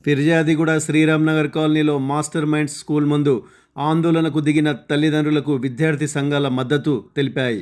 ఫిర్యాదిగూడ శ్రీరామ్ నగర్ కాలనీలో master minds school ముందు ఆందోళనకు దిగిన తల్లిదండ్రులకు విద్యార్థి సంఘాల మద్దతు తెలిపాయి.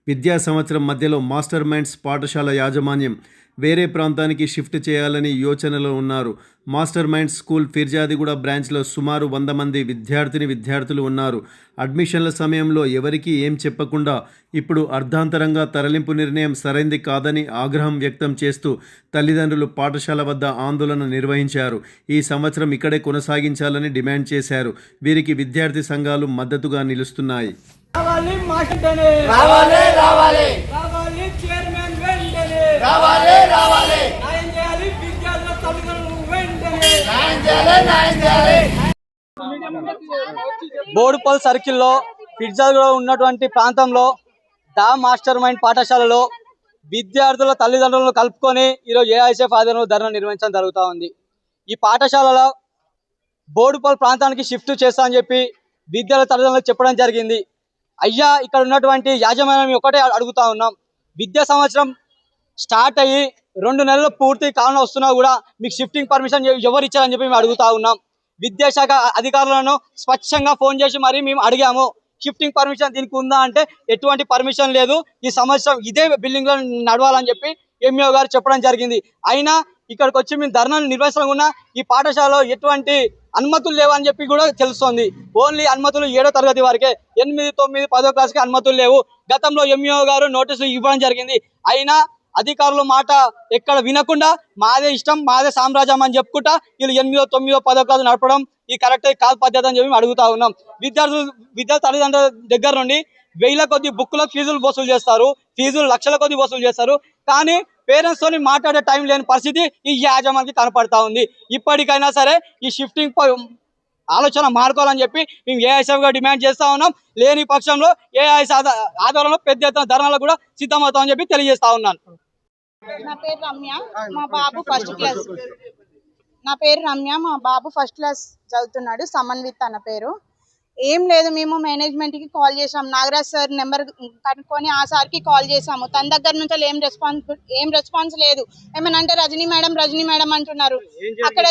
విద్యా సంవత్సరం మధ్యలో మాస్టర్ మైండ్స్ పాఠశాల యాజమాన్యం వేరే ప్రాంతానికి షిఫ్ట్ చేయాలని యోచనలో ఉన్నారు. మాస్టర్ మైండ్స్ స్కూల్ ఫిర్యాదిగూడ బ్రాంచ్లో సుమారు 100 మంది విద్యార్థులు ఉన్నారు. అడ్మిషన్ల సమయంలో ఎవరికీ ఏం చెప్పకుండా ఇప్పుడు అర్ధాంతరంగా తరలింపు నిర్ణయం సరైంది కాదని ఆగ్రహం వ్యక్తం చేస్తూ తల్లిదండ్రులు పాఠశాల వద్ద ఆందోళన నిర్వహించారు. ఈ సంవత్సరం ఇక్కడే కొనసాగించాలని డిమాండ్ చేశారు. వీరికి విద్యార్థి సంఘాలు మద్దతుగా నిలుస్తున్నాయి. రావాలి మాస్టర్నే రావాలి రావాలి రావాలి చైర్మన్ వెంటనే రావాలి రావాలి న్యాయం చేయాలి విద్యార్థుల తల్లిదండ్రులు వెంటనే న్యాయం చేయాలి. బోడుపల్ సర్కిల్లో ఫిర్జాలో ఉన్నటువంటి ప్రాంతంలో దా మాస్టర్ మైండ్ పాఠశాలలో విద్యార్థుల తల్లిదండ్రులను కలుపుకొని ఈరోజు ఏఐఎస్ఎఫ్ ఆధ్వర్యంలో ధర్నా నిర్వహించడం జరుగుతూ ఉంది. ఈ పాఠశాలలో బోడుపల్ ప్రాంతానికి షిఫ్ట్ చేస్తా అని చెప్పి విద్యార్థుల తల్లిదండ్రులకు చెప్పడం జరిగింది. అయ్యా, ఇక్కడ ఉన్నటువంటి యాజమాన్యం ఒకటే అడుగుతా ఉన్నాం, విద్యా సంవత్సరం స్టార్ట్ అయ్యి 2 నెలలు పూర్తి కాలం వస్తున్నా కూడా మీకు షిఫ్టింగ్ పర్మిషన్ ఎవరు ఇచ్చారని చెప్పి మేము అడుగుతా ఉన్నాం. విద్యాశాఖ అధికారులను స్వచ్ఛంగా ఫోన్ చేసి మరీ మేము అడిగాము, షిఫ్టింగ్ పర్మిషన్ దీనికి ఉందా అంటే ఎటువంటి పర్మిషన్ లేదు, ఈ సంవత్సరం ఇదే బిల్డింగ్లో నడవాలని చెప్పి ఎంఈఓ గారు చెప్పడం జరిగింది. అయినా ఇక్కడికి వచ్చి మేము ధర్నాలు నిర్వహించకుండా ఈ పాఠశాలలో ఎటువంటి అనుమతులు లేవని చెప్పి కూడా తెలుస్తోంది. ఓన్లీ అనుమతులు 7వ తరగతి వరకే, 8, 9, 10వ క్లాస్కి అనుమతులు లేవు. గతంలో ఎంఈఓ గారు నోటీసులు ఇవ్వడం జరిగింది. అయినా అధికారుల మాట ఎక్కడ వినకుండా మాదే ఇష్టం మాదే సామ్రాజ్యం అని చెప్పుకుంటా వీళ్ళు 8, 9, 10వ క్లాసు నడపడం ఈ కరెక్ట్ కాదు పద్ధతి అని చెప్పి అడుగుతా ఉన్నాం. విద్యార్థుల తల్లిదండ్రుల దగ్గర నుండి 1000 కొద్ది బుక్కులకు ఫీజులు వసూలు చేస్తారు, ఫీజులు లక్షల కొద్ది వసూలు చేస్తారు. కానీ పేరెంట్స్ తోని మాట్లాడే టైం లేని పరిస్థితి ఈ యాజమాన్యానికి కనపడతా ఉంది. ఇప్పటికైనా సరే ఈ షిఫ్టింగ్ ఆలోచన మారుకోవాలని చెప్పి మేము ఏఐఎస్ఎఫ్ గా డిమాండ్ చేస్తా ఉన్నాం. లేని పక్షంలో ఏఐఎస్ ఆధ్వర్యంలో పెద్ద ఎత్తున ధర్నాలకు కూడా సిద్ధమవుతామని చెప్పి తెలియజేస్తా ఉన్నాను. నా పేరు రమ్య, మా బాబు ఫస్ట్ క్లాస్ చదువుతున్నాడు. సమన్విత్ అన్న పేరు. ఏం లేదు, మేము మేనేజ్మెంట్కి కాల్ చేసాం, నాగరాజ్ సార్ నెంబర్ కనుక్కొని ఆ సార్కి కాల్ చేసాము. తన దగ్గర నుంచి ఏం రెస్పాన్స్ లేదు. ఏమన్నా అంటే రజనీ మేడం అంటున్నారు. అక్కడ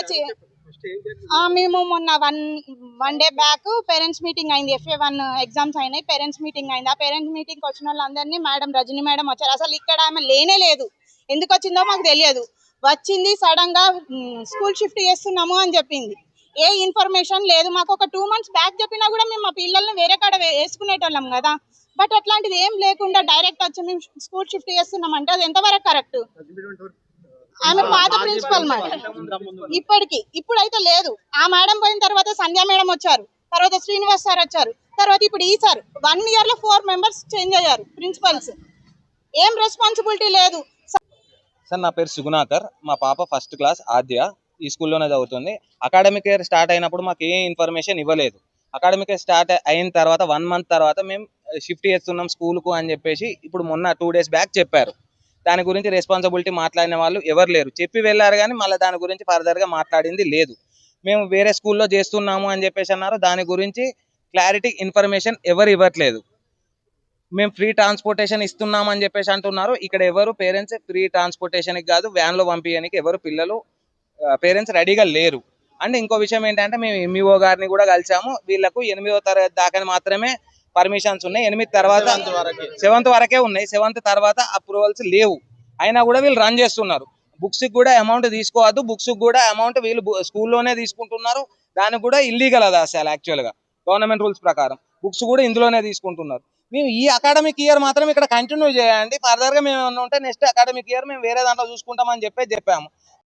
మేము మొన్న one day back parents meeting అయింది, FA1 ఎగ్జామ్స్ అయినాయి, పేరెంట్స్ మీటింగ్ అయింది. ఆ పేరెంట్స్ మీటింగ్కి వచ్చిన వాళ్ళందరినీ రజనీ మేడం వచ్చారు. అసలు ఇక్కడ ఆమె లేనే లేదు, ఎందుకు వచ్చిందో మాకు తెలియదు. వచ్చింది సడన్ గా స్కూల్ షిఫ్ట్ చేస్తున్నాము అని చెప్పింది. ఏ ఇన్ఫర్మేషన్ లేదు మాకు. ఒక 2 months బ్యాక్ చెప్పినా కూడా మేము మా పిల్లల్ని వేరే కాడ వేసుకునేటోళ్ళం కదా. బట్ అట్లాంటిది ఏం లేకుండా డైరెక్ట్ వచ్చి మేము స్కూల్ షిఫ్ట్ చేస్తున్నాం అంటే అది ఎంతవరకు కరెక్ట్? ఆమె పాత ప్రిన్సిపల్ మేడం, ఇప్పుడైతే లేదు. ఆ మేడం పోయిన తర్వాత సంధ్యా మేడం వచ్చారు, తర్వాత శ్రీనివాస్ సార్ వచ్చారు, తర్వాత ఇప్పుడు ఈ సార్. 1 year లో 4 members చేంజ్ అయ్యారు ప్రిన్సిపల్స్. ఏం రెస్పాన్సిబిలిటీ లేదు. సార్, నా పేరు సుగుణాకర్, మా పాప ఫస్ట్ క్లాస్ ఆద్య ఈ స్కూల్లోనే చదువుతుంది. అకాడమిక్ ఇయర్ స్టార్ట్ అయినప్పుడు మాకు ఏ ఇన్ఫర్మేషన్ ఇవ్వలేదు. అకాడమిక్ ఇయర్ స్టార్ట్ అయిన తర్వాత 1 month తర్వాత మేము షిఫ్ట్ చేస్తున్నాం స్కూల్కు అని చెప్పేసి ఇప్పుడు మొన్న 2 days బ్యాక్ చెప్పారు. దాని గురించి రెస్పాన్సిబిలిటీ మాట్లాడిన వాళ్ళు ఎవరు లేరు. చెప్పి వెళ్ళారు కానీ మళ్ళీ దాని గురించి ఫర్దర్గా మాట్లాడింది లేదు. మేము వేరే స్కూల్లో చేస్తున్నాము అని చెప్పేసి అన్నారు. దాని గురించి క్లారిటీ ఇన్ఫర్మేషన్ ఎవరు ఇవ్వట్లేదు. మేము ఫ్రీ ట్రాన్స్పోర్టేషన్ ఇస్తున్నామని చెప్పేసి అంటున్నారు. ఇక్కడ ఎవరు పేరెంట్స్ ఫ్రీ ట్రాన్స్పోర్టేషన్కి కాదు, వ్యాన్లో పంపించడానికి ఎవరు పిల్లలు పేరెంట్స్ రెడీగా లేరు. అండ్ ఇంకో విషయం ఏంటంటే మేము ఎంఈఓ గారిని కూడా కలిసాము. వీళ్ళకు 8వ తరగతి దాకా మాత్రమే పర్మిషన్స్ ఉన్నాయి, 8 తర్వాత 7th వరకే ఉన్నాయి. 7th తర్వాత అప్రూవల్స్ లేవు. అయినా కూడా వీళ్ళు రన్ చేస్తున్నారు. బుక్స్కి కూడా అమౌంట్ తీసుకోవద్దు, బుక్స్కి కూడా అమౌంట్ వీళ్ళు స్కూల్లోనే తీసుకుంటున్నారు. దానికి కూడా ఇల్లీగల్ అది అసలు యాక్చువల్గా గవర్నమెంట్ రూల్స్ ప్రకారం బుక్స్ కూడా ఇందులోనే తీసుకుంటున్నారు. మేము ఈ అకాడమిక్ ఇయర్ మాత్రం ఇక్కడ కంటిన్యూ చేయండి, ఫర్దర్గా మేము ఏమన్నా ఉంటే నెక్స్ట్ అకాడమిక్ ఇయర్ మేము వేరే దాంట్లో చూసుకుంటామని చెప్పాము.